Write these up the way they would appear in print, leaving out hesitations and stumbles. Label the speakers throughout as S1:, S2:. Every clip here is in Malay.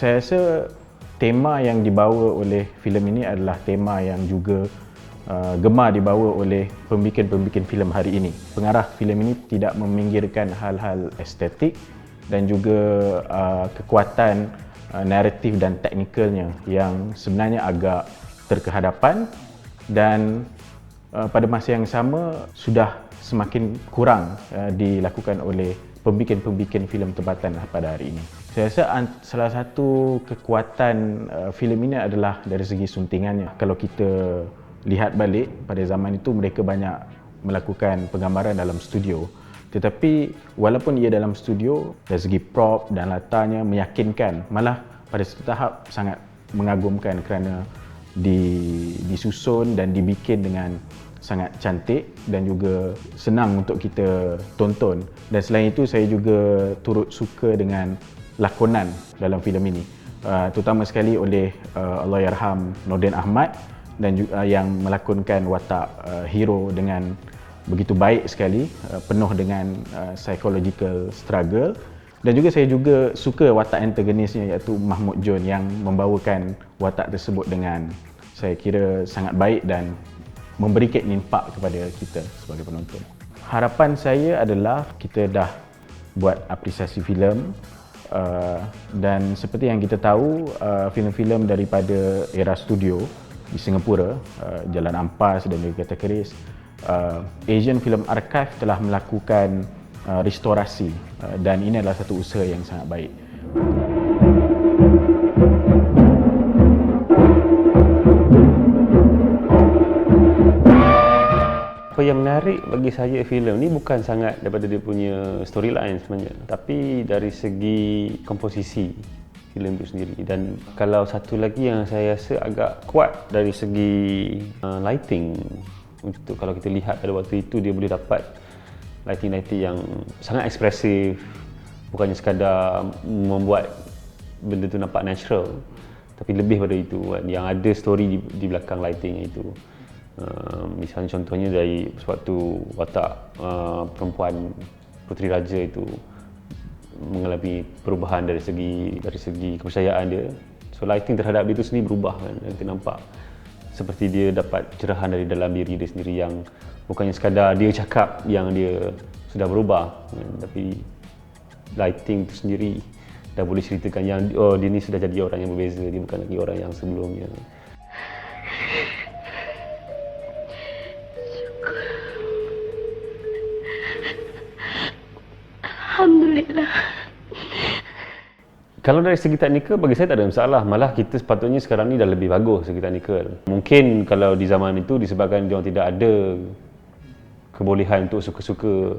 S1: Saya rasa tema yang dibawa oleh filem ini adalah tema yang juga gemar dibawa oleh pembikin-pembikin filem hari ini. Pengarah filem ini tidak meminggirkan hal-hal estetik dan juga kekuatan naratif dan teknikalnya yang sebenarnya agak terkehadapan dan pada masa yang sama sudah semakin kurang dilakukan oleh pembikin-pembikin filem tempatan pada hari ini. Saya rasa salah satu kekuatan filem ini adalah dari segi suntingannya. Kalau kita lihat balik, pada zaman itu mereka banyak melakukan penggambaran dalam studio. Tetapi walaupun ia dalam studio, dari segi prop dan latarnya meyakinkan, malah pada satu tahap sangat mengagumkan kerana disusun dan dibikin dengan sangat cantik dan juga senang untuk kita tonton. Dan selain itu saya juga turut suka dengan lakonan dalam filem ini, terutama sekali oleh Allahyarham Nordin Ahmad dan juga yang melakonkan watak hero dengan begitu baik sekali, penuh dengan psychological struggle. Dan juga saya juga suka watak antagonisnya iaitu Mahmud John yang membawakan watak tersebut dengan saya kira sangat baik dan memberikan impak kepada kita sebagai penonton. Harapan saya adalah kita dah buat apresiasi filem dan seperti yang kita tahu, filem-filem daripada era studio di Singapura, Jalan Ampas dan juga Kata Keris, Asian Film Archive telah melakukan restorasi dan ini adalah satu usaha yang sangat baik.
S2: Apa yang menarik bagi saya filem ni bukan sangat daripada dia punya storyline sebenarnya, tapi dari segi komposisi filem itu sendiri. Dan kalau satu lagi yang saya rasa agak kuat dari segi lighting, untuk kalau kita lihat pada waktu itu dia boleh dapat lighting yang sangat ekspresif, bukannya sekadar membuat benda tu nampak natural, tapi lebih pada itu kan, yang ada story di belakang lighting itu. Misalnya contohnya dari suatu watak perempuan Puteri Raja itu mengalami perubahan dari segi kepercayaan dia. So lighting terhadap dia itu sendiri berubah kan, dan kita nampak seperti dia dapat cerahan dari dalam diri dia sendiri yang bukannya sekadar dia cakap yang dia sudah berubah kan, tapi lighting itu sendiri dah boleh ceritakan yang dia ni sudah jadi orang yang berbeza, dia bukan lagi orang yang sebelumnya.
S3: Alhamdulillah.
S2: Kalau dari segi teknikal, bagi saya tak ada masalah. Malah kita sepatutnya sekarang ni dah lebih bagus segi teknikal. Mungkin kalau di zaman itu disebabkan dia tidak ada kebolehan untuk suka-suka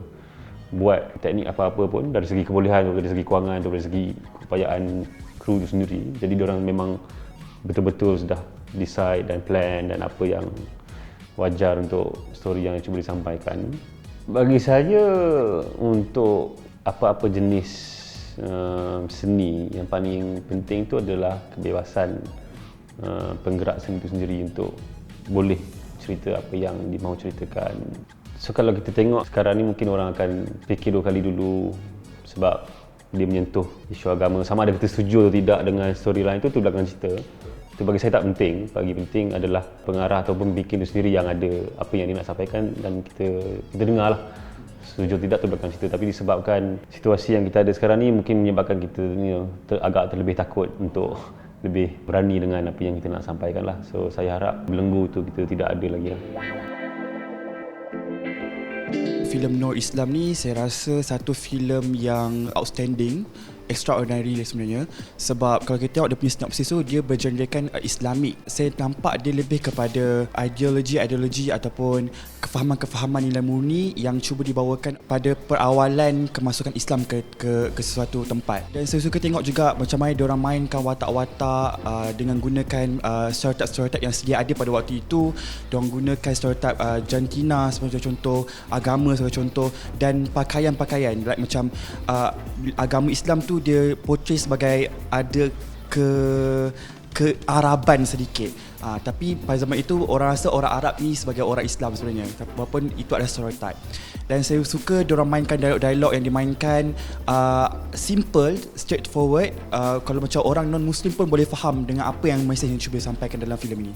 S2: buat teknik apa-apa pun, dari segi kebolehan, dari segi kewangan, dari segi keupayaan kru itu sendiri. Jadi diorang memang betul-betul sudah decide dan plan dan apa yang wajar untuk story yang cuba disampaikan. Bagi saya, untuk apa-apa jenis seni yang paling penting itu adalah kebebasan penggerak seni itu sendiri untuk boleh cerita apa yang dimau ceritakan. So kalau kita tengok sekarang ni, mungkin orang akan fikir dua kali dulu sebab dia menyentuh isu agama. Sama ada kita setuju atau tidak dengan storyline itu belakang cerita. Itu bagi saya tak penting. Bagi penting adalah pengarah ataupun pembikin itu sendiri yang ada apa yang dia nak sampaikan dan kita dengarlah. Setuju tidak tu belakang cerita, tapi disebabkan situasi yang kita ada sekarang ni mungkin menyebabkan kita agak terlebih takut untuk lebih berani dengan apa yang kita nak sampaikan lah. So saya harap belenggu tu kita tidak ada lagi lah.
S4: Filem Nur Islam ni saya rasa satu filem yang outstanding, extraordinary sebenarnya, sebab kalau kita tengok dia punya sinopsis tu, dia bergenrekan Islamik. Saya nampak dia lebih kepada ideologi ataupun kefahaman nilai murni yang cuba dibawakan pada perawalan kemasukan Islam ke sesuatu tempat. Dan saya suka tengok juga macam mana diorang mainkan watak-watak dengan gunakan stereotip yang sedia ada pada waktu itu. Diorang gunakan stereotip jantina sebagai contoh, agama sebagai contoh, dan pakaian-pakaian like macam agama Islam tu dia portray sebagai ada kearaban sedikit. Tapi pada zaman itu orang rasa orang Arab ni sebagai orang Islam sebenarnya, walaupun itu adalah stereotype. Dan saya suka diorang mainkan dialog-dialog yang dimainkan simple, straightforward. Kalau macam orang non-Muslim pun boleh faham dengan apa yang mesej yang cuba sampaikan dalam filem ini.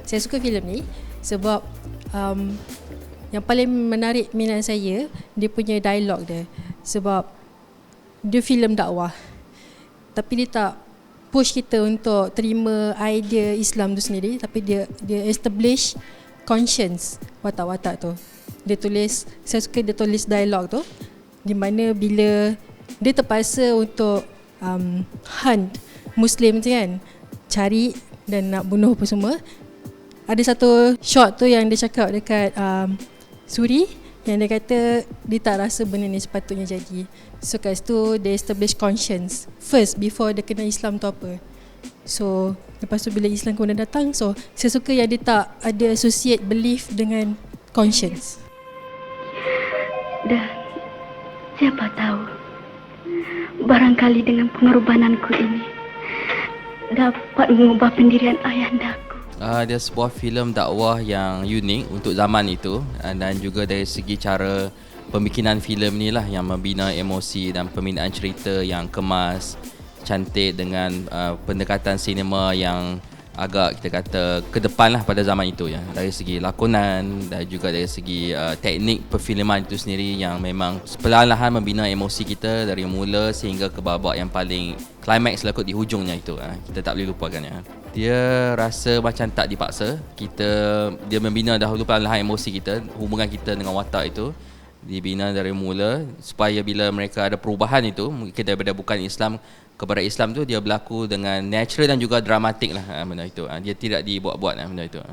S3: Saya suka filem ni sebab yang paling menarik minat saya dia punya dialog dia. Sebab dia filem dakwah, tapi dia tak push kita untuk terima idea Islam tu sendiri, tapi dia establish conscience watak-watak tu. Saya suka dia tulis dialog tu di mana bila dia terpaksa untuk hunt Muslim tu kan, cari dan nak bunuh apa semua. Ada satu shot tu yang dia cakap dekat Suri, yang dia kata dia tak rasa benda ni sepatutnya jadi. So kat situ dia establish conscience first before dia kena Islam tu apa. So lepas tu bila Islam kemudian datang, so saya suka yang dia tak ada associate belief dengan conscience.
S5: Dan siapa tahu, barangkali dengan pengorbananku ini dapat mengubah pendirian ayahandaku.
S6: Dia sebuah filem dakwah yang unik untuk zaman itu, dan juga dari segi cara pembikinan filem ni lah yang membina emosi dan pembinaan cerita yang kemas, cantik dengan pendekatan sinema yang agak kita kata ke depan lah pada zaman itu ya, dari segi lakonan dan juga dari segi teknik perfilman itu sendiri yang memang perlahan-lahan membina emosi kita dari mula sehingga ke babak yang paling climax lah kot di hujungnya itu. Kita tak boleh lupakannya. Dia rasa macam tak dipaksa. Dia membina dahulu perlahan-lahan emosi kita, hubungan kita dengan watak itu dibina dari mula supaya bila mereka ada perubahan itu, mungkin daripada bukan Islam kepada Islam tu, dia berlaku dengan natural dan juga dramatik lah benda itu. Dia tidak dibuat-buat benda itu.